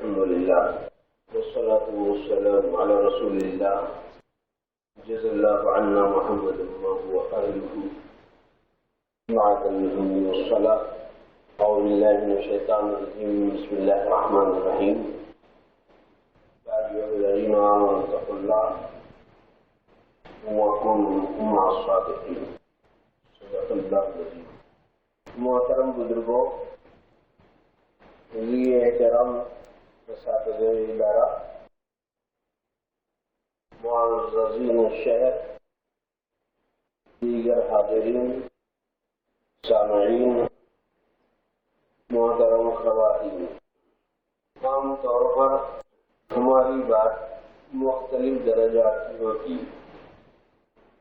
الحمد لله والصلاة والسلام على رسول الله جزا الله عنا محمد ما هو أهله بعد الحمد والصلاة. أعوذ بالله من الشيطان الرجيم. بسم الله الرحمن الرحيم. يا أيها الذين آمنوا اتقوا الله وكونوا مع الصادقين. صدق الله العظيم. محترم بزرگوں، یہ احترام اساتذہ ادارہ، معززین الشہر، دیگر حاضرین، سامعین، محترم خواتین، عام طور پر ہماری بات مختلف درجات کی ہوتی،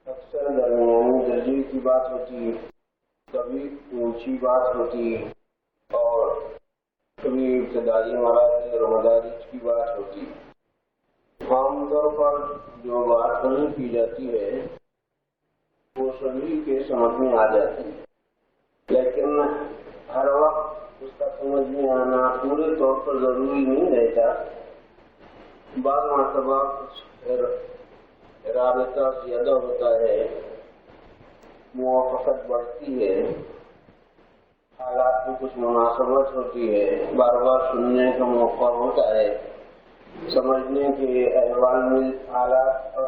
اکثر درمیانی درجے کی بات ہوتی، کبھی اونچی بات ہوتی اور کبھی ابتدائی مراحل اور مدارج کی بات ہوتی. عام طور پر جو بات نہیں کی جاتی ہے وہ سبھی کے سمجھ میں آ جاتی ہے، لیکن ہر وقت اس کا سمجھ میں آنا پورے طور پر ضروری نہیں رہتا. بعض مرتبہ رابطہ زیادہ ہوتا ہے، موافقت بڑھتی ہے، حالات میں کچھ مناسبت ہوتی ہے، بار بار سننے کا موقع ہوتا ہے، سمجھنے کے احوال میں حالات اور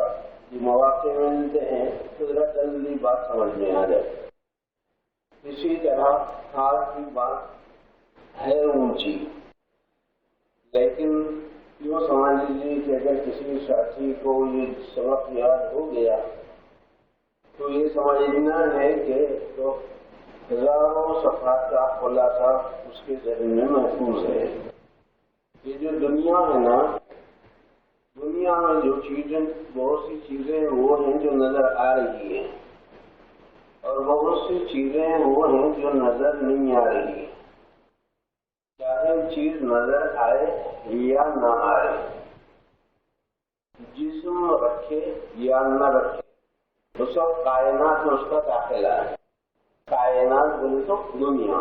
مواقع ملتے ہیں تو ذرا جلدی بات سمجھ میں آ جاتی ہے. اسی طرح آج کی بات ہے اونچی، لیکن یوں سمجھ لیجیے کہ اگر کسی ساتھی کو یہ سبق یاد ہو گیا تو یہ سمجھنا ہے کہ تو ہزاروں صفحات کا خلاصہ اس کے ذہن میں محفوظ ہے. یہ جو دنیا ہے نا، دنیا میں جو چیزیں، بہت سی چیزیں وہ ہیں جو نظر آ رہی ہیں اور بہت سی چیزیں وہ ہیں جو نظر نہیں آ رہی ہیں. چاہے چیز نظر آئے یا نہ آئے، جسم رکھے یا نہ رکھے، وہ سب کائنات میں اس کا داخلہ ہے. کائنات بولے تو دنیا،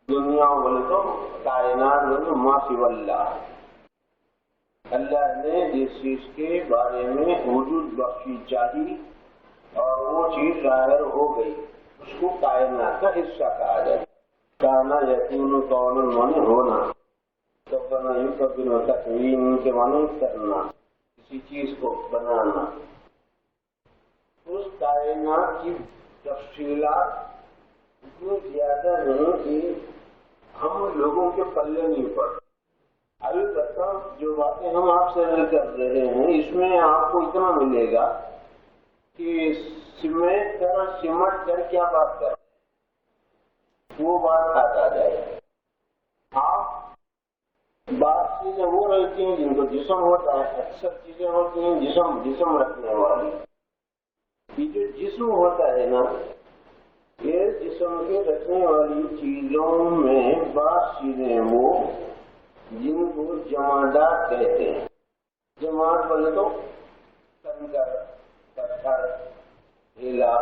دنیا بولے تو کائنات بولے ما سوی اللہ. اللہ نے جس چیز کے بارے میں وجود بخشی چاہی اور وہ چیز ظاہر ہو گئی، اس کو کائنات کا حصہ کہا جائے. کانا یقین کون مانے ہونا، تکوین کے مانے کرنا، کسی چیز کو بنانا. اس کائنات کی تفصیلات اتنی زیادہ ہیں کہ ہم لوگوں کے پلے نہیں پڑتے. البتہ جو باتیں ہم آپ سے کر رہے ہیں اس میں آپ کو اتنا ملے گا کہ سمٹ کر کیا بات کر وہ بات ہاتھ آ جائے. آپ بات چیزیں وہ رہتی ہیں جن کو جسم ہوتا ہے، اکثر چیزیں ہوتی ہیں جسم رکھنے والی. یہ جو جسم ہوتا ہے نا، یہ جسم کے رکھنے والی چیزوں میں بعض چیزیں وہ جن کو جمادات کہتے ہیں. جماد بولے تو کنکر، پتھر، ہیلا،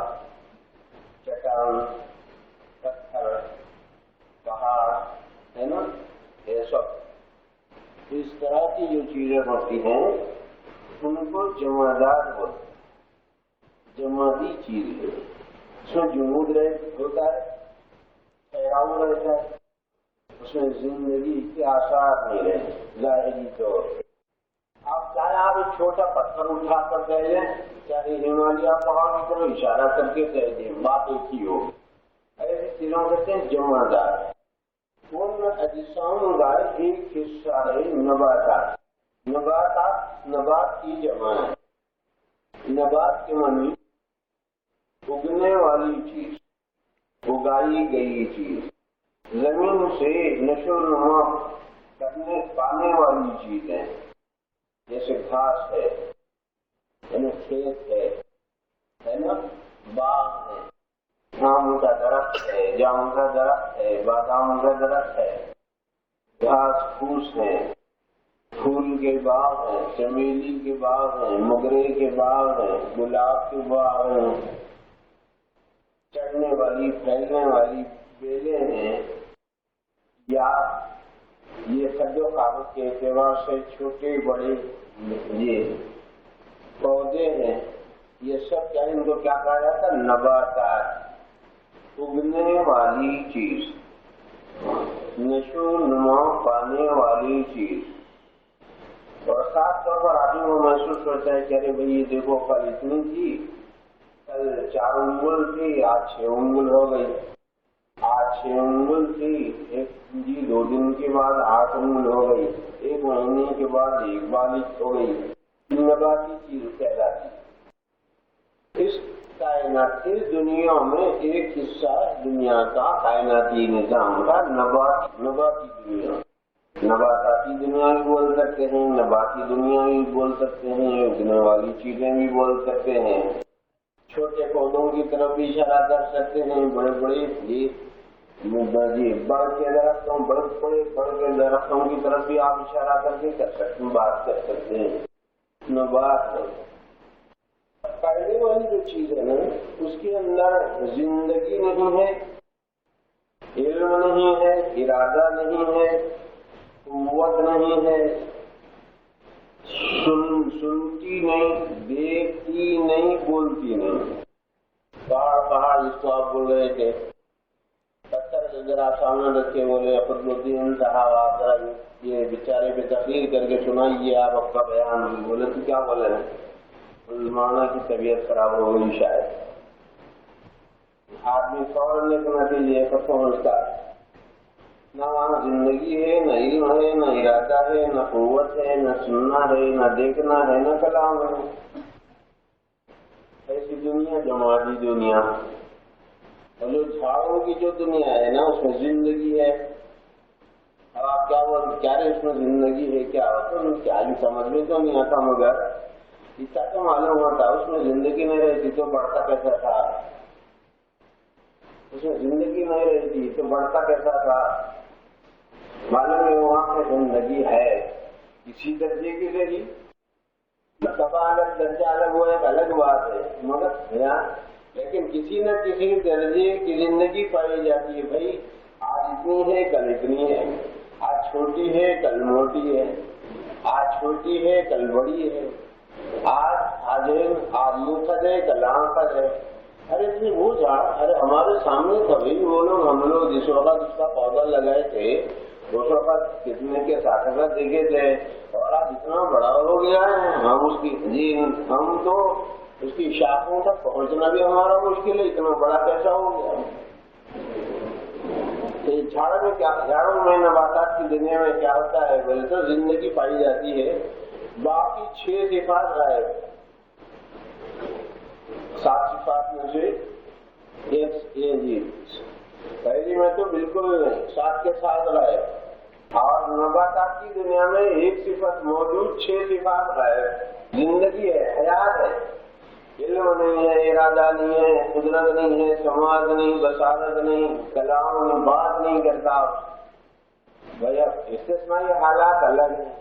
چٹان، پتھر، پہاڑ ہے نا، یہ سب اس طرح کی جو چیزیں ہوتی ہیں ان کو جمادات بولتے ہیں. جمادی چیز ہے، اس میں جمود ہوتا ہے، ٹھہراؤ رہتا ہے، اس میں زندگی کے آثار نہیں رہتے ظاہری طور پہ. آپ چاہے آپ ایک چھوٹا پتھر اٹھا کر کہہ دیں، چاہے ہمالیہ پہاڑ کی طرف اشارہ کر کے کہہ دیں، بات ایک ہی ہو. ایسی چیزوں کہتے ہیں جمادات. ان اجسام کا ایک حصہ ہے نباتات. نباتات نبات کی جمع ہے. نبات کے معنی اگنے والی چیز، اگائی گئی چیز، زمین سے نشو و نما کرنے پانے والی چیزیں، جیسے گھاس ہے، یعنی کھیت ہے نا، باغ ہے، آم کا درخت ہے، جام کا درخت ہے، بادام کا درخت ہے، گھاس پھوس ہے، پھول کے باغ ہیں، چمیلی کے باغ ہیں، موگرے کے باغ ہیں، گلاب کے باغ ہیں، چڑھنے والی پھیلنے والی بیلیں ہیں، یا یہ کھدو خارج کے اعتبار سے چھوٹے بڑے یہ پودے ہیں، یہ سب کیا ان کو کیا کہا جاتا ہے؟ نباتات، اگنے والی چیز، نشو نما پانے والی چیز۔ اور خاص طور پر آدمی کو محسوس ہوتا ہے کہ ارے بھائی یہ دیکھو کل اتنی تھی، کل 4 انگل تھی، آج 6 انگل ہو گئی، آج 6 انگل تھی، جی 2 دن کے بعد 8 انگل ہو گئی، 1 مہینے کے بعد 1 بالش ہو گئی۔ نباتی چیز کہلاتی ہے۔ اس کائنات اس دنیا میں ایک حصہ دنیا کا کائناتی نظام کا نباتی دنیا، نباتاتی دنیا بھی بول سکتے ہیں، نباتی دنیا بھی بول سکتے ہیں، اگنے والی چیزیں بھی بول سکتے ہیں، چھوٹے پودوں کی طرف بھی اشارہ کر سکتے ہیں، بڑے بڑے بڑھ کے درختوں کی طرف بھی آپ اشارہ کر کے کر سکتے ہیں، بات کر سکتے ہیں۔ نبات پہلے والی جو چیز ہے نا، اس کے اندر زندگی نہیں ہے، علم نہیں ہے، ارادہ نہیں ہے، قوت نہیں ہے، سنتی نہیں، دیکھتی نہیں، بولتی نہیں۔ پہاڑ جس کو آپ بول رہے تھے، پتھر سے ذرا سامنے رکھے بولے قطب الدین صاحب ذرا یہ بیچارے پہ تقریر کر کے سنائیے آپ کا بیان، بولے تو کیا بولے ہیں؟ مسلمانوں کی طبیعت خراب ہو گئی شاید، آدمی فوراً ایک نتیجے پر پہنچتا ہے، نہ وہاں زندگی ہے، نہ علم ہے، نہ ارادہ ہے، نہ قوت ہے، نہ سننا ہے، نہ دیکھنا ہے، نہ کلام ہے۔ ایسی دنیا جماعتی دنیا، اور جو جھاڑوں کی جو دنیا ہے نا اس میں زندگی ہے۔ اب آپ کیا بولتے کیا رہے اس میں زندگی ہے کیا ہوتا ہے؟ کیا سمجھ میں تو نہیں آتا، مگر اتنا تو معلوم ہوتا اس میں زندگی نہیں رہتی تو بڑھتا کیسا تھا، اس میں زندگی نہیں رہتی تو بڑھتا کیسا تھا؟ معلوم ہے وہاں پہ زندگی ہے، کسی درجے کی رہی، مرتبہ الگ درجہ الگ، وہ ایک الگ بات ہے، مگر لیکن کسی نہ کسی درجے کی زندگی پائی جاتی ہے۔ بھائی آج اتنی ہے، کل اتنی ہے، آج چھوٹی ہے، کل موٹی ہے، آج چھوٹی ہے، کل بڑی ہے، آج یوں کھد ہے، کل کھد ہے۔ ارے جی وہ ارے ہمارے سامنے تھا بھائی، وہ لوگ ہم لوگ جس وقت اس کا پودا لگائے تھے اس وقت کتنے کے ساتھ دیکھے تھے، اور آج اتنا بڑا ہو گیا ہے، ہم تو اس کی شاخوں تک پہنچنا بھی ہمارا مشکل ہے، اتنا بڑا کیسا ہو گیا۔ جھاڑوں میں نباتات کی دنیا میں کیا ہوتا ہے بولے تو زندگی پائی جاتی ہے، باقی 6 صفات غائب، 7 صفات میں سے پہلی میں تو بالکل نہیں، 7 کے 7 غائب، اور نباتات کی دنیا میں 1 صفت موجود، 6 صفات غائب۔ زندگی ہے، حیات ہے، علم نہیں ہے، ارادہ نہیں ہے، قدرت نہیں ہے، سماعت نہیں، بصارت نہیں، کلام نہیں، بات نہیں کرتا۔ بھائی اب استثنائی حالات الگ ہیں،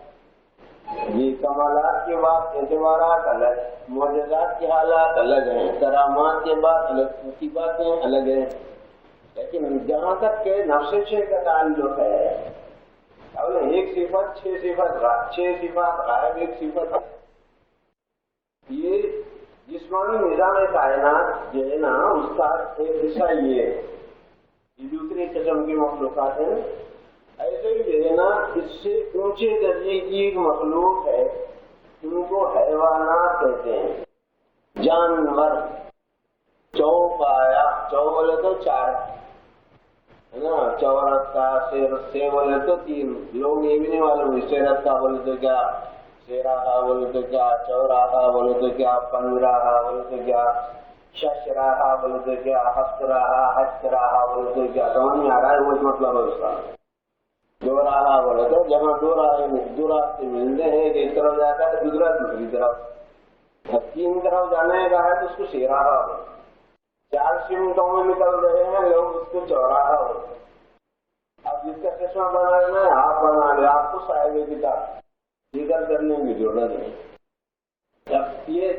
یہ کمالات کے بعد اعتبارات الگ، معجزات کے حالات الگ ہیں، کرامات کے بعد الگ کی باتیں الگ ہیں، لیکن جہاں تک کہ نفس شے کا تعلق ہے، اب 1 صفت 6 صفات غائب، 1 صفت یہ جسمانی نظام کائنات جو ہے نا اس کا ایک حصہ یہ ہے، یہ دوسری قسم کی مخلوقات ہیں۔ ایسے ہی جو ہے نا اس سے اونچے درجے کی ایک مخلوق ہے، ان کو حیوانات کہتے ہیں، جانور، چوپایا، چو بولے تو 4 ہے نا، چورسا، سے بولے تو 3، لوگ یہ بھی نہیں معلوم سیرسا بولے تو کیا، سیراہا بولے تو کیا، چوراہا بولے تو کیا، پنراہا بولے تو کیا، ششراہا بولے تو کیا، ہفتراہا، ہشتراہا بولے تو کیا، سمجھ میں آ رہا ہے وہ مطلب ہے اس کا۔ 2 راہا بولے تو جہاں 2 راستے ملتے ہیں، ایک طرف جاتا ہے دوسری طرف، 3 طرف جانے کا ہے تو اس کو سیراہا ہو، 4 سمتوں میں نکل رہے ہیں لوگ اس کو چوراہا ہو۔ اب جس کا چشمہ بنا لینا ہے آپ بنا لے، آپ کو صاحب کتاب ذکر کرنے کی ضرورت نہیں۔ اب یہ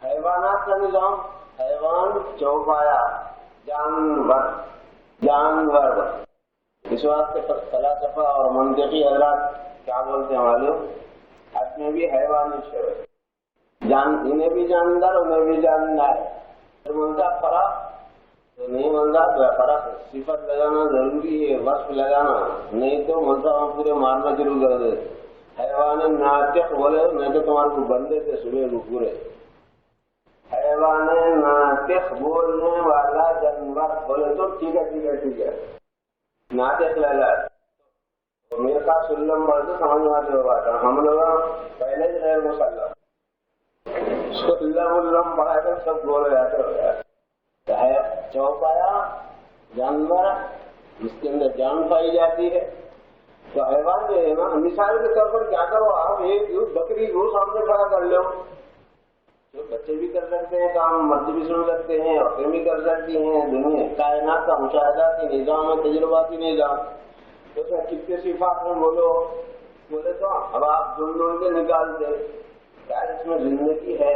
حیوانات کا نظام، حیوان، چوپایا، جانور، اس واسطے فلاسفہ اور منطقی حضرات کیا بولتے ہیں معلوم؟ آدمی بھی حیوانی شعور، انہیں بھی جاندار انہیں بھی جاندار ہے، منتا فرق تو نہیں منتا فرق صفت لگانا ضروری ہے، وصف لگانا نہیں تو منتا ہم پورے مارنا شروع کر دے۔ حیوان ناطق بولے نہیں تو تمہارے کو بندے تھے صبح کو پورے، حیوان ناطق بولنے والا جانور بولے تو ٹھیک ہے ٹھیک ہے ٹھیک ہے، ناطق لگا میرے ساتھ سلم بڑھ تو سمجھ میں آتے ہوگا تھا، ہم لوگ پہلے ہی غیر مسلم سلم پڑھا کر سب بول جاتے ہو گیا۔ چوپایا جانور جس کے اندر جان پائی جاتی ہے تو حیوان جو ہے نا، مثال کے طور پر کیا کرو آپ ایک بکری کو سامنے کھڑا کر لو، جو بچے بھی کر سکتے ہیں کام، مرد بھی سن سکتے ہیں، عورتیں بھی کر سکتی ہیں، دنیا کائنات کا مشاہداتی نظام ہے، تجرباتی نظام، تو اس میں کتنے صفات میں بولے تو اب آپ ڈھونڈ کے نکالتے کیا اس میں زندگی ہے؟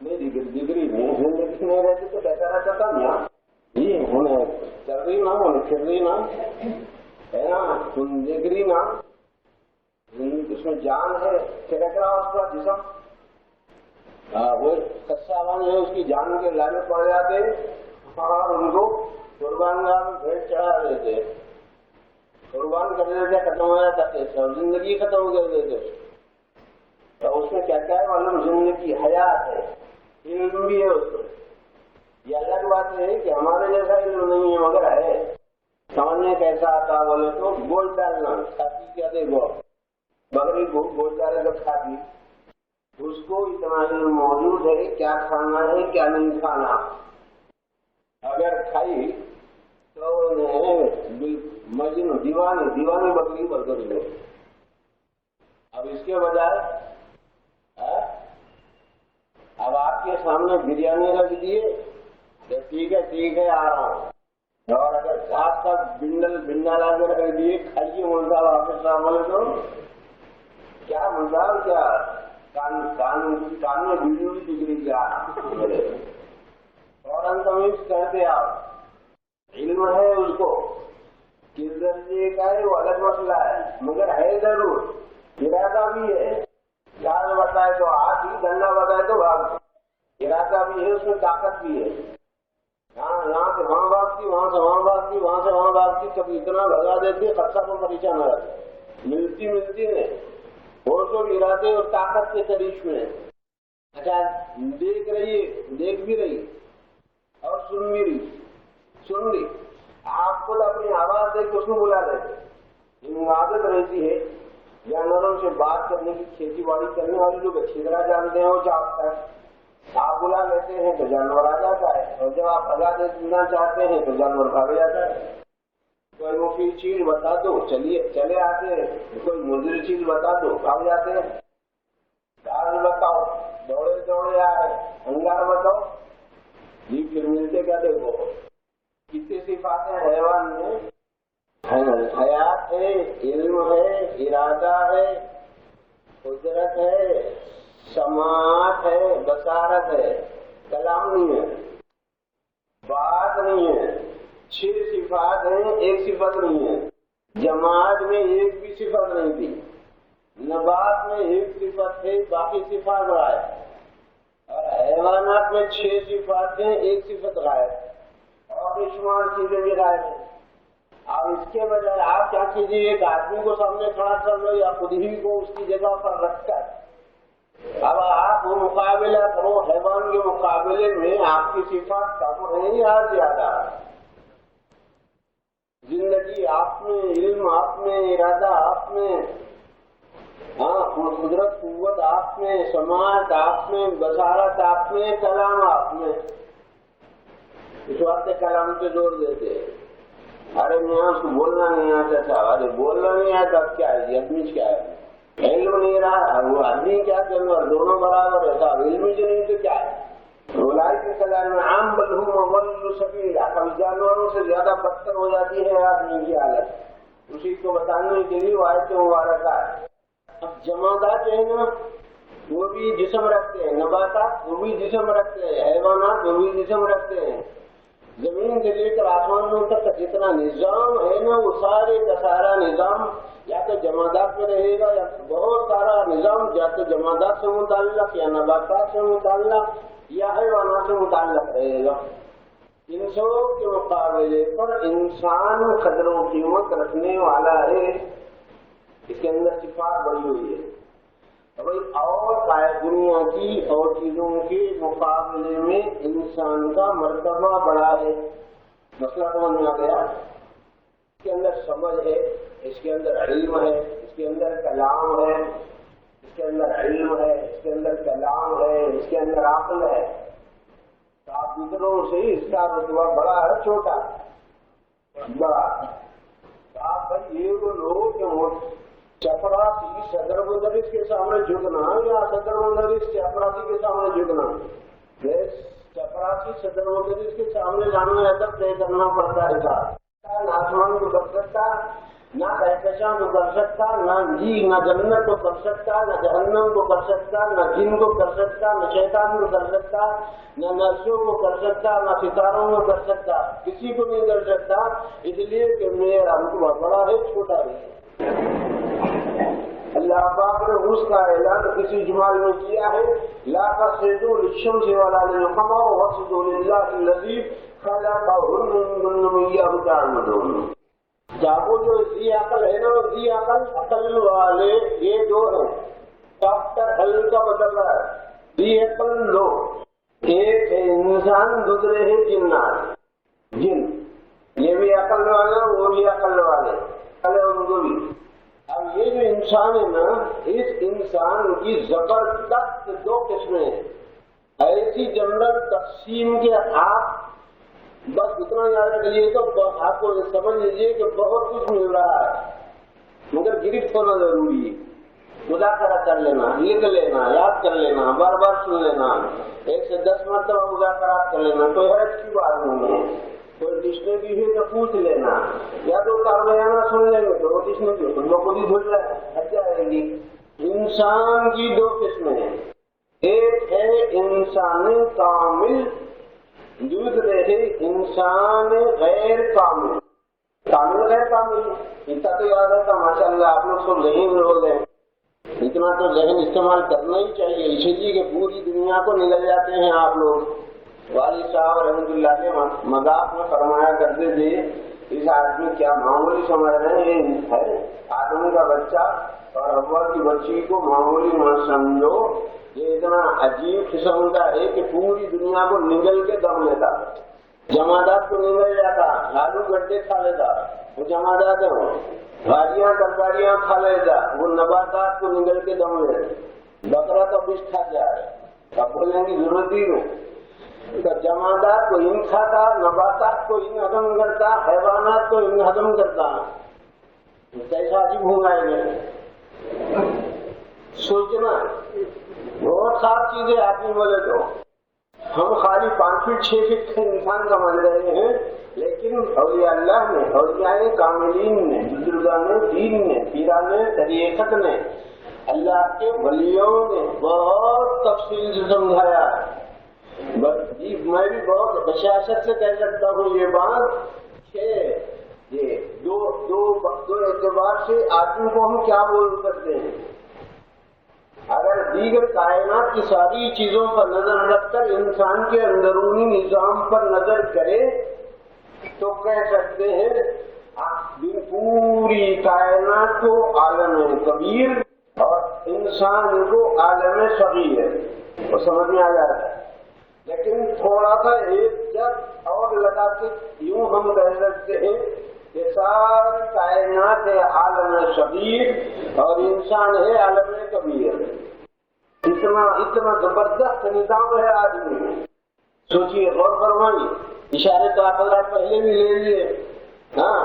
نہیں، ڈگری نہیں، زندگی نہیں رہتی تو کیسا رہتا تھا نا، یہ انہیں چل رہی نا انہیں پھر رہی نا ہے نا، ڈگری نا اس میں جان ہے، پھر رہا اس کا جسم وہ خدشہ ہے، اس کی جان کے لانے پڑ جاتے اور ان کو قربان گاہ میں بھیٹ چڑھا دیتے، قربان کر دیتے، ختم ہو جاتا ہے، زندگی ختم کر دیتے۔ تو اس میں کیا کیا ہے معلوم؟ زندگی حیات ہے، علم بھی ہے اس میں۔ یہ الگ بات ہے کہ ہمارے جیسا علم نہیں ہے مگر ہے، سمجھنے کیسا آتا بولے تو گوشت ڈالنا، کھاتی کیا دے گو بکری کو گوشت ڈالے تو کھاتی، اس کو اتنا علم موجود ہے کیا کھانا ہے کیا نہیں کھانا، اگر کھائی تو مجنون دیوانی بکری برکر لو۔ اب اس کے بجائے اب آپ کے سامنے بریانی رکھ دیے تو ٹھیک ہے آ رہا ہوں، اور اگر ساتھ ساتھ بنڈا لا کے رکھ دیے کھائیے ملتا واپس بولے تو کیا مزہ کیا کان میں بجلی ڈگری کیا فوراً تمیز کرتے آپ، علم ہے اس کو کس درجے کا ہے وہ الگ مسئلہ ہے مگر ہے ضرور، ارادہ بھی ہے، چال بتائے تو ہاتھ ہی، ڈنڈا بتائے تو بھاگ، ارادہ بھی ہے اس میں، طاقت بھی ہے، یہاں سے وہاں بھاگتی، وہاں سے وہاں بھاگتی، وہاں سے وہاں بھاگتی، کبھی اتنا لگا دیتی خرچہ کو پریشان ہو جاتی، ملتی نہیں، وہ تو ارادے اور طاقت کے طریق میں۔ اچھا دیکھ بھی رہی اور سن رہی، آپ کو اپنی آواز دے کے اس کو بلا دیتے، ان عادت رہتی ہے جانوروں سے بات کرنے کی، کھیتی باڑی کرنے والی لوگ اچھی طرح جانتے ہیں، وہ چاہتا ہے آپ بلا لیتے ہیں تو جانور آ جاتا ہے، اور جب آپ بھگا دینا چاہتے ہیں تو جانور بھاگ جاتا ہے۔ کوئی مفید چیز بتا دو چلے آتے ہیں، کوئی مضر چیز بتا دو بھاگ جاتے ہیں، دال بتاؤ دوڑے آئے، انگار بتاؤ جی پھر ملتے کیا دیکھو، کتنی صفات ہیں حیوان میں، حیات ہے، علم ہے، ارادہ ہے، قدرت ہے، سماعت ہے، بصارت ہے، کلام نہیں ہے، بات نہیں ہے، 6 صفات ہیں، ایک صفت نہیں ہے، جماعت میں ایک بھی صفت نہیں تھی، نبات میں ایک صفت ہے باقی صفات غائب، اور حیوانات میں 6 صفات ہیں ایک صفت غائب، اور بے شمار چیزیں بھی غائب ہیں۔ اب اس کے بجائے آپ کیا کیجیے، ایک آدمی کو سامنے کھڑا کر لو یا خود ہی کو اس کی جگہ پر رکھ کر اب آپ وہ مقابلہ کرو، حیوان کے مقابلے میں آپ کی صفات کم ہے یا زیادہ؟ زندگی آپ میں، علم آپ میں، ارادہ آپ میں، قدرت قوت آپ میں، سماعت آپ میں، بصارت آپ میں، کلام آپ میں۔ اس واسطے کلام پہ زور دیتے ہیں، ارے میاں اس کو بولنا نہیں آتا تھا، ارے بولنا نہیں آتا کیا ہے، آدمی کیا ہے، علم نہیں رہا وہ آدمی کیا جانور دونوں برابر ہے، صاحب علم ہی نہیں تو کیا ہے۔ رولائی کے کلام میں عام بلہم اول سبیلا، کبھی جانوروں سے زیادہ بدتر ہو جاتی ہے آدمی کی حالت، اسی کو بتانے کے لیے وہ آیت مبارکہ ہے۔ اب جمادات جو ہے نا وہ بھی جسم رکھتے ہیں، نباتات وہ بھی جسم رکھتے ہیں، حیوانات وہ بھی جسم رکھتے ہیں، زمین سے لے کر آسمانوں تک کا جتنا نظام ہے نا وہ سارے کا سارا نظام یا تو جمادات میں رہے گا یا بہت سارا نظام یا تو جمادات سے متعلق یا نباتات سے متعلق یا حیوانات سے متعلق رہے گا. ان سب کے مقابلے پر انسان قدر و قیمت رکھنے والا ہے. اس کے اندر صفات بڑی ہوئی ہے. اور دنیا کی اور چیزوں کے مقابلے میں انسان کا مرتبہ بڑا ہے. مسئلہ سمجھ میں آ گیا. اس کے اندر سمجھ ہے, اس کے اندر علم ہے, اس کے اندر کلام ہے, اس کے اندر علم ہے, اس کے اندر کلام ہے, اس کے اندر عقل ہے. کافروں سے اس کا رتبہ بڑا ہے چھوٹا بڑا. آپ بھائی یہ وہ لوگ جو چپراسی صدر مدرس کے سامنے جھکنا یا صدر مدرس چپراسی کے سامنے جھکنا. چپراسی صدر مدرس کے سامنے جانا ادب طے کرنا پڑتا ہے. نہ آسمان کو کر سکتا, نہ کہکشاں کو کر سکتا, نہ جنت کو کر سکتا, نہ جہنم کو کر سکتا, نہ جن کو کر سکتا, نہ شیطان کو کر سکتا, نہ نرسوں کو کر سکتا, نہ ستاروں کو کر سکتا. کسی کو نہیں کر سکتا, اس لیے کہ میرا رتبہ بڑا ہے چھوٹا ہے. اللہ پاک نے اس کا اعلان کسی جمال میں کیا ہے, لا تسجدوا للشمس ولا للقمر واسجدوا للہ الذی خلقہن ایاہ تعبدون. جاگو جو ذی عقل ہے نا, ذی عقل والے یہ دو ہیں. ڈاکٹر ہل کا بدل رہا ہے. ذی عقل لو, ایک ہے انسان, دوسرے ہے جنات جن. یہ بھی عقل والا, وہ بھی عقل والے. اب یہ جو انسان ہے نا, اس انسان کی زبردست دو قسمیں ہیں. ایسی جنرل تقسیم کے آپ بس اتنا یاد رکھ لیے تو آپ کو سمجھ لیجیے کہ بہت کچھ مل رہا ہے, مگر گرفت ہونا ضروری ہے. مذاکرہ کر لینا, لکھ لینا, یاد کر لینا, بار بار سن لینا, 1 سے 10 مرتبہ مذاکرات کر لینا. کوئی حرج کی بات نہیں ہے. کوئی ڈکشنری ہے تو پوچھ لینا, یا تو کاربیانہ سن لیں گے تو ڈکشنری خود بخود ہی بھول جائے گی. انسان کی دو قسمیں ہیں, ایک ہے انسان کامل, دوسرے ہے انسان غیر کامل. کامل غیر کامل اتنا تو یاد ہے. ماشاء اللہ آپ لوگ سب ذہین لوگ ہیں, اتنا تو ذہن استعمال کرنا ہی چاہیے. اسی لیے کہ پوری دنیا کو نگل جاتے ہیں آپ لوگ. والد صاحب رحمۃ اللہ کے مذاق میں فرمایا کرتے تھے, اس آدمی کیا معمولی سمجھ رہے ہیں, آدمی کا بچہ اور حوا کی بچی کو معمولی نہ سمجھو. یہ اتنا عجیب قسم کا ہے کہ پوری دنیا کو نگل کے دم لیتا. جمادات کو نگل جاتا, آلو گڈھے کھا لیتا, وہ جمادات ہیں. بھاجیاں ترکاریاں کھا لیتا, وہ نباتات کو نگل کے دم لیتا. بکرا تو بش کھا جائے, اب بولنے کی ضرورت ہی نہیں. جمادات کو ان کھاتا, نباتات کو ان ہضم کرتا, حیوانات کو ان ہضم کرتا. کیسا عجیب ہوگا یہ سوچنا. بہت ساری چیزیں آتی بولے تو ہم خالی 5 فٹ 6 فٹ کے انسان سمجھ رہے ہیں, لیکن اولیاء اللہ نے, اولیاء کاملین نے, بزرگان دین نے, پیران طریقت نے, اللہ کے ولیوں نے بہت تفصیل سے سمجھایا. میں بھی بہت بشاشت سے کہہ سکتا ہوں یہ بات کہ یہ دو اعتبار سے آدمی کو ہم کیا بول سکتے ہیں. اگر دیگر کائنات کی ساری چیزوں پر نظر رکھ کر انسان کے اندرونی نظام پر نظر کرے تو کہہ سکتے ہیں پوری کائنات کو عالم کبیر اور انسان کو عالم صغیر. وہ سمجھ میں آ جاتا ہے. لیکن تھوڑا سا ایک جب اور لگا کے یوں ہم کہہ سکتے ہیں کہ ساری کائنات ہے عالم صغیر اور انسان ہے عالم کبیر. اتنا زبردست نظام ہے آدمی میں. سوچیے, غور فرمائیے. اشارے تو آپ پہلے بھی لے لیے. ہاں,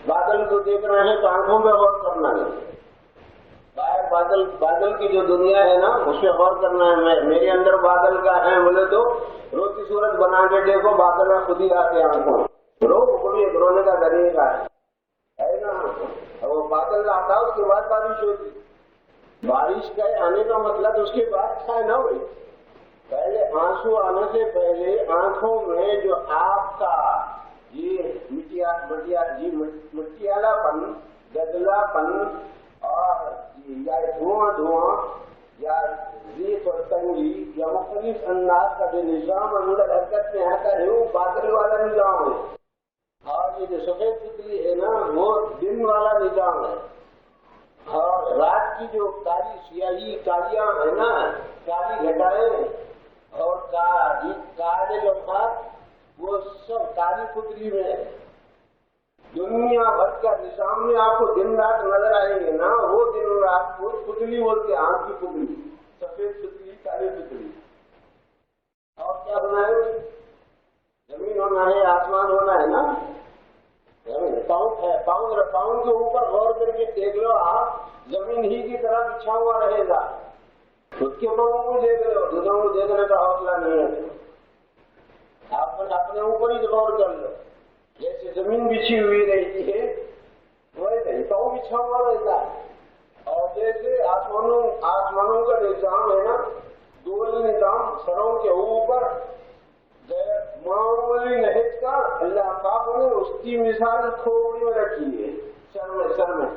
بادل کو دیکھ رہے ہیں تو آنکھوں پہ غور کرنا ہے. بادل کی جو دنیا ہے نا اس پہ غور کرنا ہے. میرے اندر بادل کا ہے بولے تو روتی صورت بنا کے دیکھو, بادل خود ہی آتے آنکھوں. رونے کا طریقہ ہے نا. وہ بادل آتا اس کے بعد بارش ہوتی. بارش کا آنے کا مطلب اس کے بعد ہے نا. وہی پہلے آنسو آنے سے پہلے آنکھوں میں جو آپ کا یہ مٹیالا پن، گدلا پن اور یا دھواں یا ریت اور تنگی یا مختلف انداز کا جو نظام اندر حرکت میں آتا ہے وہ بادل والا نظام ہے، اور یہ جو سفید پتلی ہے نا وہ دن والا نظام ہے، اور رات کی جو کالی سیاہی کالیاں ہے نا، کالی گھٹائیں اور کالے لمحات وہ سب کالی پتلی میں دنیا بھر کا نظام میں آپ کو دن رات نظر آئیں گے نا، وہ دن رات کو پتلی بولتے ہیں، آنکھ کی پتلی، سفید پتلی کالی پتلی۔ اور کیا ہونا ہے؟ زمین ہونا ہے، آسمان ہونا ہے نا، پاؤں کے اوپر غور کر کے دیکھ لو آپ، زمین ہی کی طرح بچھا ہوا رہے گا، خود کے پاؤں کو دیکھ لو، دوسروں کو دیکھنے کا حوصلہ نہیں ہے، آپ اپنے اوپر ہی غور کر لو، جیسے زمین بچھی ہوئی رہتی ہے ویسے ہی پاؤں بچھا ہوا رہتا ہے، اور جیسے آسمانوں کا نظام ہے نا، گول نظام سروں کے اوپر معمولی نہج کا اللہ پاک نے اس کی مثال کھوپڑی میں رکھی ہے، سر میں،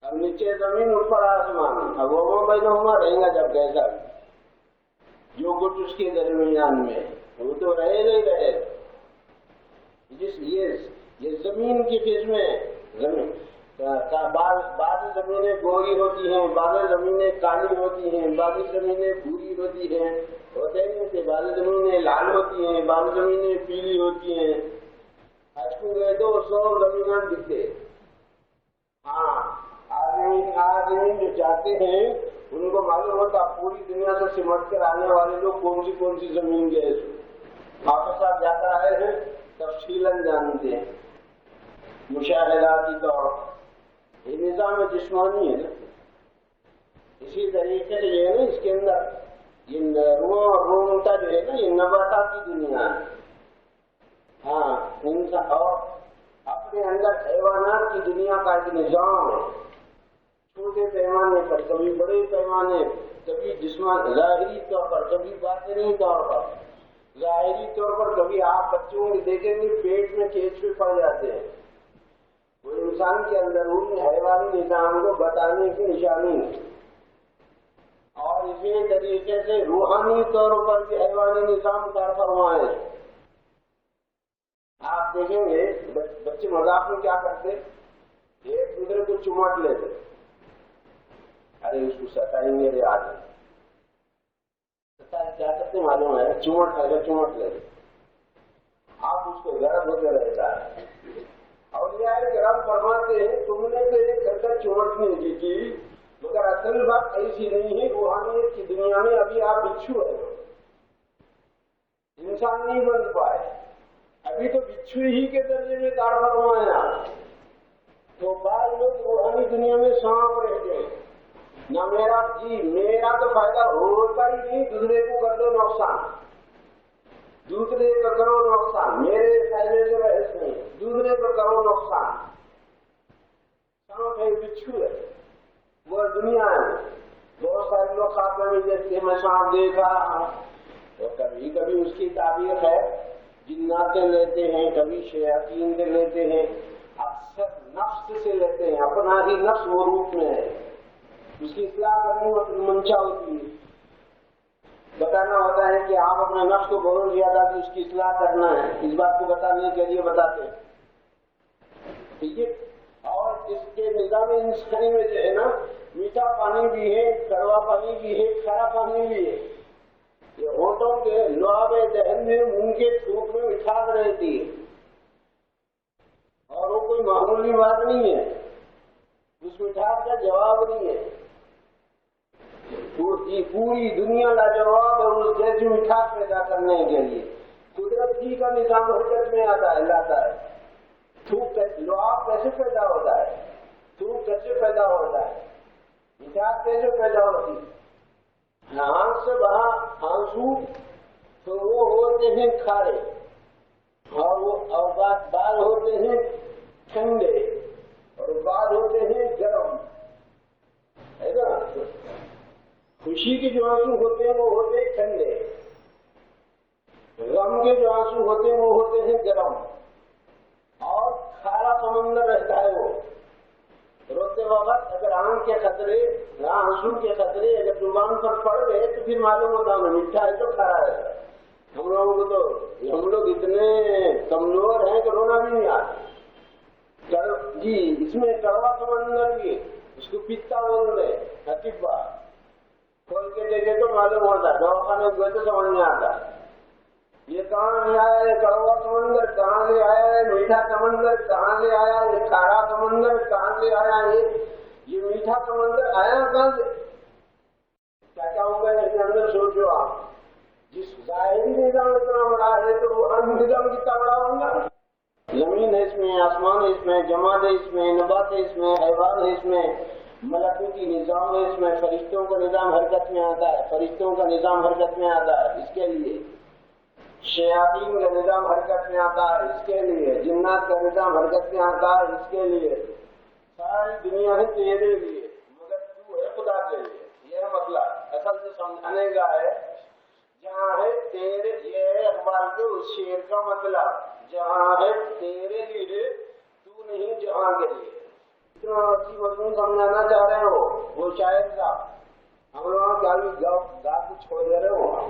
اب نیچے زمین اوپر آسمان، اب وہ بینہما رہیں گا جب کیسا جو کچھ اس کے درمیان میں وہ تو رہے نہیں رہے، یہ زمین کی قسمیں بعض زمینیں گوری ہوتی ہیں، بعض زمینیں کالی ہوتی ہیں، بعض زمینیں بھوری ہوتی ہیں، ہوتے نہیں کہ بعض زمینیں لال ہوتی ہیں، بعض زمینیں پیلی ہوتی ہیں، آج کو گئے تو 100 زمینیں دکھتے، ہاں آدمی جو جاتے ہیں ان کو معلوم ہوتا پوری دنیا سے سمٹ کر آنے والے لوگ کون سی زمین گئے، آپ کے ساتھ جا کر آئے ہیں تفصیلاً جانتے ہیں، مشاہداتی طور یہ نظام جسمانی ہے نا، اسی طریقے سے جو ہے نا اس کے اندر یہ رومتا جو ہے نا یہ نباتات کی دنیا ہے، ہاں انسان اور اپنے اندر حیوانات کی دنیا کا ایک نظام ہے، چھوٹے پیمانے پر، کبھی بڑے پیمانے، کبھی جسمانی ظاہری طور پر، کبھی باطنی طور پر، ظاہری طور پر کبھی آپ بچوں کو دیکھیں گے پیٹ میں کیچوے پڑ جاتے ہیں، وہ انسان کے اندر ان حیوانی نظام کو بتانے کی نشانی ہے، اور اسی طریقے سے روحانی طور پر بھی حیوانی نظام کار فرما ہے، آپ دیکھیں گے بچے مذاق میں کیا کرتے، ایک دوسرے کو چمٹ لیتے، ارے اس کو ستائیں گے رے آج کیا کرتے معلوم ہے، چمٹ لیتے، آپ اس کو گرم ہوتے رہتا ہے، اور یہ گرم فرماتے ہیں تم نے تو ایک گھر کا چمٹنے کی تھی، مگر اصل بات ایسی نہیں ہے، روحانیت کی دنیا میں ابھی آپ بچھو ہے، انسان نہیں بن پائے، ابھی تو بچھو ہی کے درجے میں کار فرمایا، تو بعض لوگ روحانی دنیا میں سانپ رہتے ہیں، نہ میرا تو فائدہ ہوتا ہی نہیں، دوسرے کو کر دو نقصان، دوسرے کو کرو نقصان، میرے فائدے سے بحث نہیں، دوسرے کو کرو نقصان، سانپ ہے بچھو ہے، وہ دنیا ہے، بہت سارے لوگ خاتمے میں دیکھتے ہیں میں سانپ دیکھا، تو کبھی کبھی اس کی تعبیر ہے جنات سے لیتے ہیں، کبھی شیاطین سے لیتے ہیں، اکثر نفس سے لیتے ہیں، اپنا ہی نفس وہ روپ میں ہے، اس کی اصلاح کرنی منشا ہوتی ہے، بتانا ہوتا ہے کہ آپ اپنے نفس کو بہت زیادہ اس کی اصلاح کرنا ہے، اس بات کو بتانے کے لیے بتاتے ہیں، ٹھیک ہے، اور اس کے نظام انسانی میں جو ہے نا میٹھا پانی بھی ہے، کڑوا پانی بھی ہے، کھارا پانی بھی ہے، یہ ہونٹوں کے لعاب دہن میں منہ کے تھوک میں مٹھاس رہتی ہے، اور وہ کوئی معمولی بات نہیں ہے، اس مٹھاس کا جواب نہیں ہے، پوری دنیا کا جواب ہے اس جیسی مٹھاس پیدا کرنے کے لیے، قدرت جی کا نظام حرکت میں آتا ہے، لاتا ہے، تھوک لعاب کیسے پیدا ہوتا ہے، تھوک کیسے پیدا ہوتا ہے، مٹھاس کیسے پیدا ہوتی ہے، آنکھ سے بہا آنسو تو وہ ہوتے ہیں کھارے، اور وہ بعض ہوتے ہیں ٹھنڈے، اور بعض ہوتے ہیں گرم، ہے نا، خوشی خوشی کے جو آنسو ہوتے ہیں وہ ہوتے ہیں ٹھنڈے، غم کے جو آنسو ہوتے ہیں وہ ہوتے ہیں گرم، اور کھارا سمندر رہتا ہے وہ روتے وقت اگر آنکھ کے خطرے آنسو کے خطرے اگر زبان پر پڑ گئے تو پھر معلوم ہوتا ہے میٹھا ہے تو کھارا ہے۔ ہم لوگوں کو تو ہم لوگ اتنے کمزور ہیں کہ رونا بھی نہیں آتا جی۔ اس میں کڑوا سمندر بھی اس کو پیتا بول رہے حتیبہ کھول کے دیکھے تو معلوم ہوتا ہے، دواخانے گئے تو سمجھ میں آتا ہے یہ کہاں لے آیا ہے کڑوا سمندر، کہاں لے آیا ہے میٹھا سمندر، کہاں لے آیا ہے کھارا سمندر، کہاں لے آیا ہے یہ میٹھا سمندر آیا کہاں سے؟ کیا ہوگا اس کے اندر سوچو آپ، جس ظاہری نظام اتنا بڑا ہے تو وہ نظام کتنا بڑا ہوگا؟ زمین ہے اس میں، آسمان ہے اس میں، جماد ہے اس میں، نبات ہے اس میں، حیوان ہے اس میں، ملکوتی نظام ہے اس میں، فرشتوں کا نظام حرکت میں آتا ہے، فرشتوں کا نظام حرکت میں آتا ہے اس کے لیے، شیاطین کا نظام حرکت میں آتا ہے اس کے لیے، جنات کا نظام حرکت میں آتا ہے اس کے لیے، ساری دنیا ہے تیرے لیے مگر تو ہے خدا کے لیے۔ یہ مطلب اصل سے سمجھانے کا ہے، جہاں ہے تیرے، یہ ہے اقبال کے اس شعر کا مطلب، جہاں ہے تیرے لیے تو نہیں جہاں کے لیے۔ اتنا اچھی مضمون سمجھانا چاہ رہے ہو وہ شاعر صاحب، ہم لوگوں کا گا کے چھوڑ دے رہے ہو،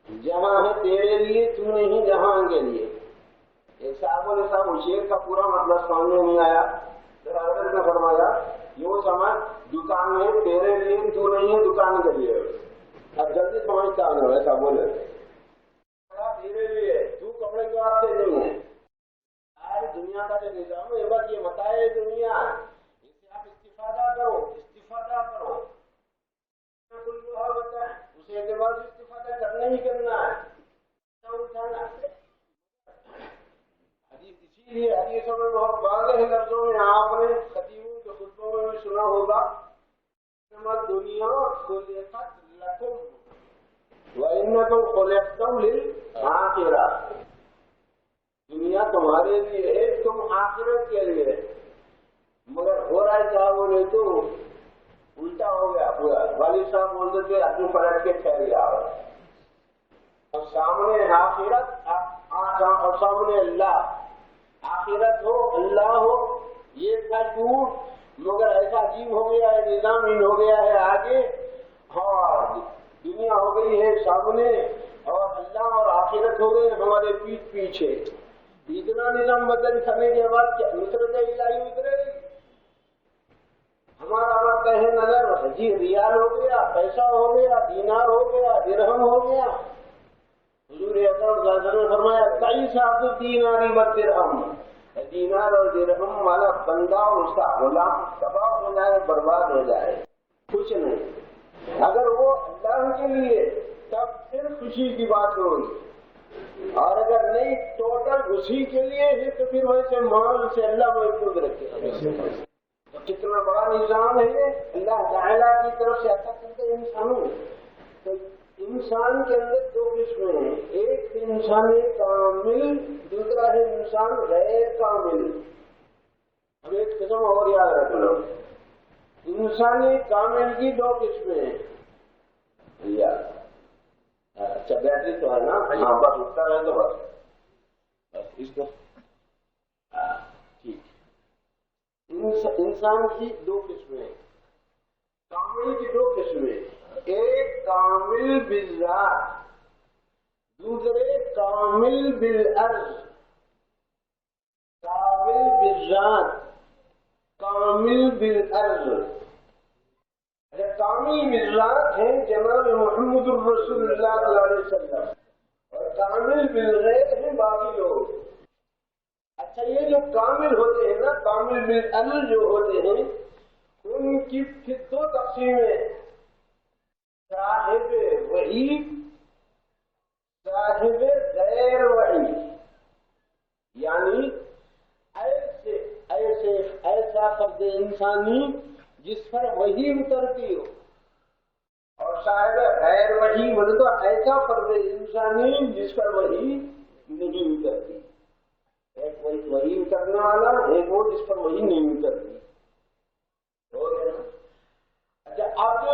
جہاں ہے تیرے لیے تو نہیں جہاں کے لیے۔ ایک صاحب نے صاحب شعر کا پورا مطلب سامنے نہیں آیا، پھر حضرت نے فرمایا یوں سمجھ دکان میں تیرے لیے تو نہیں ہے دکان کے لیے، اب جلدی سمجھتا ہوں ایسا بولے تیرے لیے تو کپڑے کے واسطے نہیں ہے، ساری دنیا کا جو نظام ہے بس یہ بتائے دنیا اس سے آپ استفادہ کرو اسے اعتبار سے استفادہ کرنا ہی کرنا ہے اٹھانا۔ اسی لیے حدیثوں میں بہت واضح لفظوں میں آپ نے خطیبوں کے خطبوں میں بھی سنا ہوگا دنیا خلقت لکم وَإِنَّكُمْ خُلِقْتُمْ لِلْآخِرَةِ، دنیا تمہارے لیے ہے تم آخرت کے لیے، مگر ہو رہا ہے کیا بولے تو الٹا ہو گیا پورا۔ والد صاحب بولتے تھے اپنی پلٹ کے ٹھہر گیا اور سامنے آخرت اور سامنے اللہ، آخرت ہو اللہ ہو، یہ تھا جھوٹ، مگر ایسا عجیب ہو گیا ہے، نظام ہو گیا ہے آگے، اور دنیا ہو گئی ہے سامنے اور اللہ اور آخرت ہو گئی ہمارے پیٹ پیچھے۔ اتنا نظام بدل کرنے کے بعد کیا نصرت الہی اترے گی؟ ہمارا وقت ہے نظر جی ریال ہو گیا، پیسہ ہو گیا، دینار ہو گیا، درہم ہو گیا۔ حضور اکرم صلی اللہ علیہ وسلم نے فرمایا 23 دیناری و درہم، دینار اور درہم والا بندہ اور اس کا غلام تباہ ہو جائے، برباد ہو جائے، کچھ نہیں۔ اگر وہ اللہ کے لیے تب پھر خوشی کی بات ہوگی، اور اگر نہیں ٹوٹل اسی کے لیے ہے تو پھر ویسے مال سے اللہ محفوظ رکھے۔ کتنا بڑا نظام ہے اللہ تعالیٰ کی طرف سے عطا کرتے انسانوں۔ تو انسان کے اندر دو قسمیں ہیں، ایک انسان کامل، دوسرا ہے انسان غیر کامل۔ اب ایک قسم اور یاد رکھ لو، انسان کامل کی دو قسمیں ہیں۔ اچھا بیٹری تو ہے نا؟ ہاں بس اٹھتا رہے تو بس اس کو ٹھیک۔ انسان کی دو قسمیں، کامل کی دو قسمیں، ایک کامل بالذات، دوسرے کامل بالعرض۔ کامل بالذات، کامل بالعرض۔ کامل بالذات ہے جناب محمد الرسول اللہ صلی اللہ علیہ وسلم، اور کامل بالغیب ہیں باقی لوگ۔ اچھا یہ جو کامل ہوتے ہیں نا، کامل بالعرض جو ہوتے ہیں، ان کی پھر دو تقسیمیں، صاحب وحی، صاحب غیر وحی، یعنی ایسا فرد انسانی جس پر وحی اترتی ہو، اور صاحب غیر وحی بولے تو ایسا فرد انسانی جس پر وحی نہیں اترتی۔ ایک وحی اترنے والا، ایک وہ جس پر وحی نہیں اترتی، ہو گیا نا؟ اچھا اب جو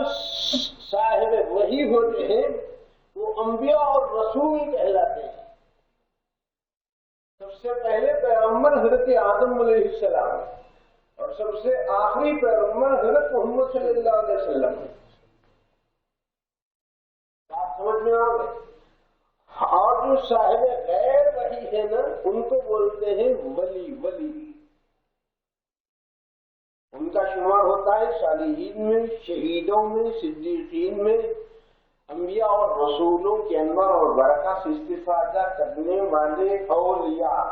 ولی ہوتے ہیں وہ انبیاء اور رسول کہلاتے ہیں. سب سے پہلے پیغمبر حضرت آدم علیہ السلام اور سب سے آخری پیغمبر حضرت محمد صلی اللہ علیہ وسلم. بات سمجھ میں آ گئی؟ اور جو صاحب غیر وحی ہے نا ان کو بولتے ہیں ولی. ولی ان کا شمار ہوتا ہے صالحین میں، شہیدوں میں، صدیقین میں، انبیاء اور رسولوں کے انوار اور برکات سے استفادہ کرنے والے اولیاء.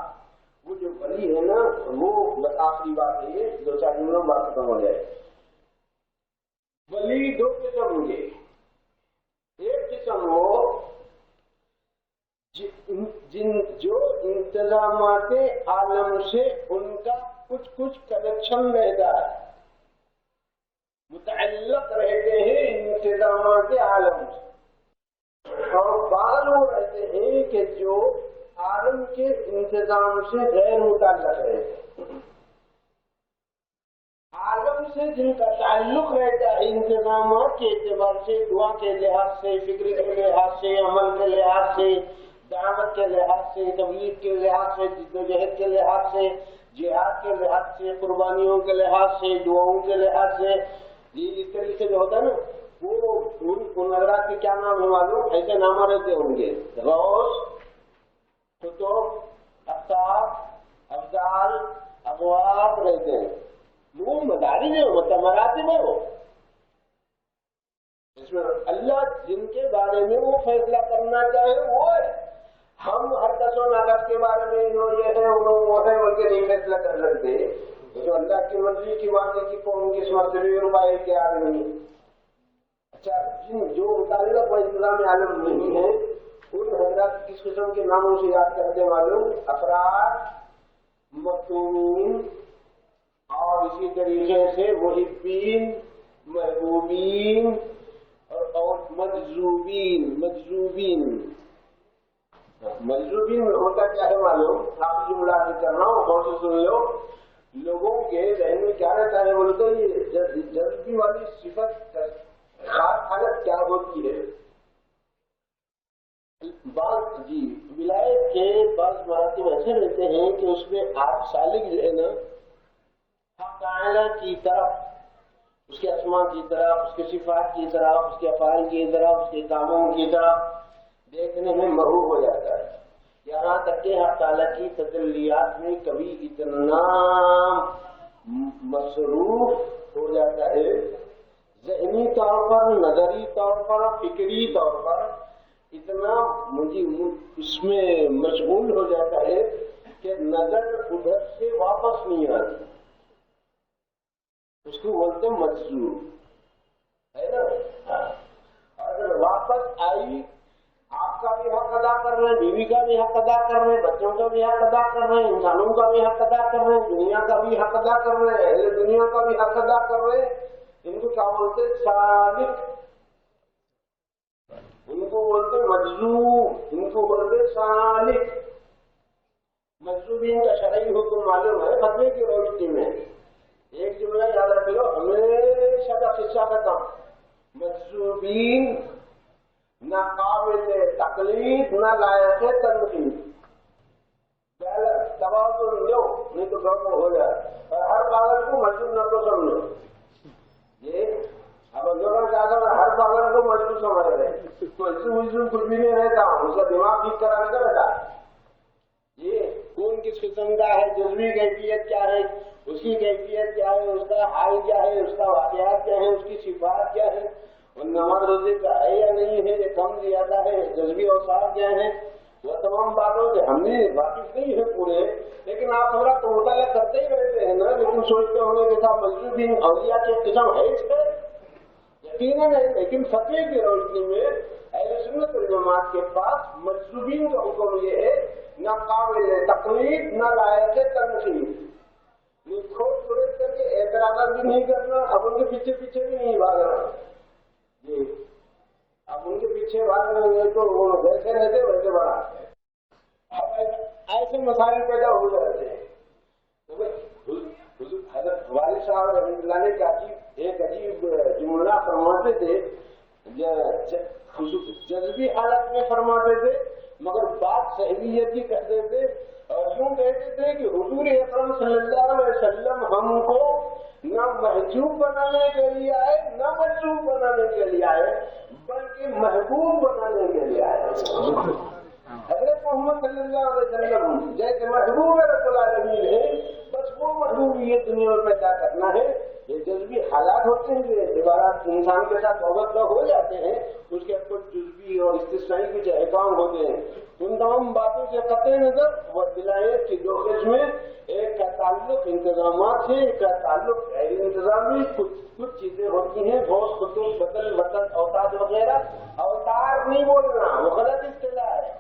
وہ جو ولی ہے نا وہ آخری بات ہے، یہ 2-4 دنوں بات ختم ہو جائے. ولی 2 قسم ہوں گے. ایک قسم وہ جو انتظامات عالم سے ان کا کچھ کنیکشن رہتا ہے، متعلق رہتے ہیں انتظامات عالم سے. اور بعض وہ رہتے ہیں کہ جو عالم کے انتظام سے غیر متعلق رہتے ہیں. عالم سے جن کا تعلق رہتا ہے انتظامات کے اعتبار سے، دعا کے لحاظ سے، فکر کے لحاظ سے، عمل کے لحاظ سے، دعوت کے لحاظ سے، تبلیغ کے لحاظ سے، جدوجہد کے لحاظ سے، جہاد کے لحاظ سے، قربانیوں کے لحاظ سے، دعاؤں کے لحاظ سے، یہ اس طریقے سے جو ہوتا ہے نا وہ ان حضرات کے کیا نام ہے معلوم؟ ایسے نام رہتے ہوں گے: غوث، قطب، اقطاب، افضال، ابواب رہتے ہیں. وہ مدارج ہے، مطلب مراتب ہے. وہ اس میں اللہ جن کے بارے میں وہ فیصلہ کرنا چاہے وہ ہے. ہم ہر کس و ناقص کے بارے میں انہوں یہ ہے انہوں وہ ہے بول کے نہیں فیصلہ کر سکتے. جو اللہ کی مرضی کی بات ہے کہ کون کس مرتبے روپئے کے آدمی. اچھا، جو متعلق و انتظام عالم نہیں ہے ان حضرات کس قسم کے ناموں سے یاد کرتے معلوم؟ افراد، مختومین، اور اسی طریقے سے محبین، محبوبین اور مجذوبین. مجذوبین میں ہوتا کیا ہے معلوم؟ آپ جملہ کر رہا ہوں، غور سے سن لو. لوگوں کے ذہن میں کیا رہتا ہے بولے تو یہ جذبی والی صفت خاص حالت کیا ہوتی ہے؟ ولایت کے بعض مراتب ایسے رہتے ہیں کہ اس میں آپ سالک جو ہے نا حق تعالی کی طرف، اس کے اسماء کی طرف، اس کے صفات کی طرف، اس کے افعال کی طرف، اس کے کاموں کی طرف دیکھنے میں مرغوب ہو جاتا ہے. یہاں تک کہ حق تعالی کی تجلیات میں کبھی اتنا مصروف ہو جاتا ہے ذہنی طور پر، نظری طور پر، فکری طور پر اتنا اس میں مشغول ہو جاتا ہے کہ نظر ادھر سے واپس نہیں آتی. اس کو بولتے ہیں مجذوب، ہے نا. اگر واپس آئی، آپ کا بھی حق ادا کر رہے ہیں، بیوی کا بھی حق ادا کر رہے ہیں، بچوں کا بھی حق ادا کر رہے ہیں، انسانوں کا بھی حق ادا کر رہے ہیں، دنیا کا بھی حق ادا کر رہے ہیں، اہل دنیا کا بھی حق ادا کر رہے ہیں. ان کو کیا بولتے ہیں؟ صادق. ان کو بولتے مجذوب، ان کو بولتے صالح. مجذوبین کا شرعی حکم معلوم ہے فتوے کی روشنی میں. ایک جملہ یاد رکھ لو، ہمیشہ کا قصہ ختم. مجذوبین نہ قابل تقلید نہ لائق تنقید. توازن لو نہیں تو گڑبڑ ہو جائے. اور ہر پاگل کو مجذوب نہ تو سمجھو. یہ اب ہر پاگل کو مجذوب سمجھ رہے ہیں. مجذوب کچھ بھی نہیں رہتا، اس کا دماغ ٹھیک کرانے کا رہتا. یہ کون کس قسم کا ہے، جزوی کیفیت کیا ہے، اس کی کیفیت کیا ہے، اس کا حال کیا ہے، اس کا واقعات کیا ہے، اس کی صفات کیا ہے، اور نماز روزے کا ہے یا نہیں ہے، یہ کم زیادہ ہے، جزوی اوصاف کیا ہے، وہ تمام باتوں سے ہم بھی واقف نہیں ہے پورے. لیکن آپ تھوڑا تو مطالعہ کرتے ہی رہتے ہیں نا. لیکن سوچتے ہوں گے کہ صاحب مجذوبین اولیاء کے قسم ہے اس میں یقیناً ہے. لیکن فتوے کی روشنی میں اہل سنت والجماعت کے پاس مجذوبین کا حکم یہ ہے نہ قابل تقلید نہ لائق تنقید. کھوج خرید کر کے اعتراضات بھی نہیں کرنا، اب ان کے پیچھے پیچھے بھی نہیں بھاگنا. جی اب ان کے پیچھے بھاگ رہے ہیں تو وہ ویسے رہتے ویسے بڑھاتے ہیں. ایسے مسائل پیدا ہو جاتے ہیں. حضرت والد صاحب رحمۃ اللہ علیہ کا ایک عجیب جملہ فرماتے تھے جذبی حالت میں فرماتے تھے مگر بات صحیحیت کی کہتے تھے اور یوں کہتے تھے کہ حضور اکرم صلی اللہ علیہ وسلم ہم کو نہ محجوب بنانے کے لیے آئے نہ مجذوب بنانے کے لیے آئے بلکہ محبوب بنانے کے لیے آئے. حضرت محمد صلی اللہ علیہ وسلم جیسے محبوب رب العالمین ہے بس وہ محبوبیت دنیا میں پیدا کرنا ہے. یہ جذبی حالات ہوتے ہیں جو اعتبارات انسان کے ساتھ وابستہ ہو جاتے ہیں اس کے کچھ جزوی اور استثنائی کچھ احکام ہوتے ہیں. ان تمام باتوں سے قطع نظر وہ ولایت کی دو قسمیں ایک کا تعلق انتظامات سے ایک کا تعلق غیر انتظامی کچھ چیزیں ہوتی ہیں بہت خطوط بدل وطن اوتاد وغیرہ. اوتار نہیں بولنا وہ غلط اصطلاح ہے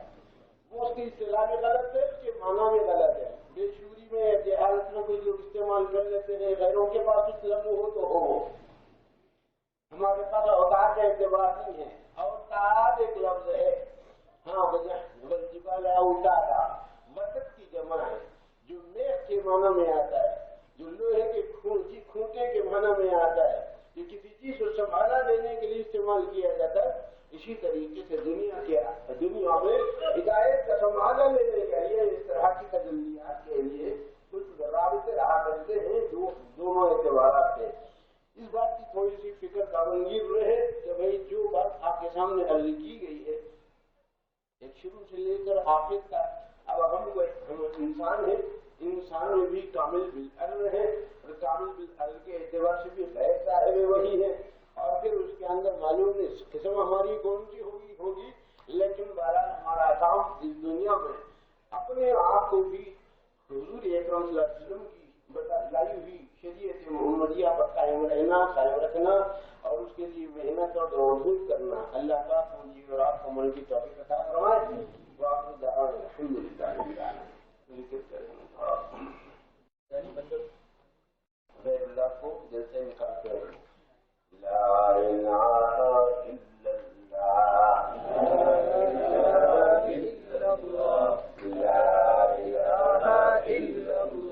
وہ اس کی اصطلاح بھی غلط ہے اس کے معنی بھی غلط ہے. بے شعوری میں جہالت میں کوئی لوگ استعمال کر لیتے ہیں غیروں کے پاس کچھ لفظ ہو تو ہو ہمارے پاس اوتار کا اعتبار نہیں ہے. اوتاد ایک لفظ ہے ہاں جبال اوتادا وسط کی جمع ہے جو میخ کے معنی میں آتا ہے جو لوہے کے کھوٹے کے معنی میں آتا ہے جو کسی چیز کو سنبھالا دینے کے لیے استعمال کیا جاتا ہے. اسی طریقے سے دنیا میں ہدایت کا سنبھالا لینے کے لیے اس طرح کی تجلیات کے لیے کچھ رابطے رہا کرتے ہیں دونوں اعتبارات سے. اس بات کی تھوڑی سی فکر دامنگیر رہے کہ بھائی جو بات آپ کے سامنے عرض کی گئی ہے ایک شروع سے لے کر آخر تک اب ہم انسان ہیں انسان میں بھی کامل بالعلم ہے اور کامل بالعلم کے اعتبار سے بھی غیر صاحب وہی ہے اور پھر اس کے اندر معلوم نہیں قسم ہماری کون سی ہوگی لیکن بہرحال ہمارا کام اس دنیا میں اپنے آپ کو بھی حضور اکرم صلی اللہ علیہ وسلم کی لائی ہوئی شریعت محمدیہ پر قائم رکھنا اور اس کے لیے محنت اور دوڑ کرنا. اللہ پاک مجھے اور آپ کو من کی توفیق عطا فرمائے. واقعی دعوانا الحمدللہ غیر اللہ کو دل سے نکال کر لا الہ الا اللہ لا الہ الا اللہ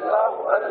الله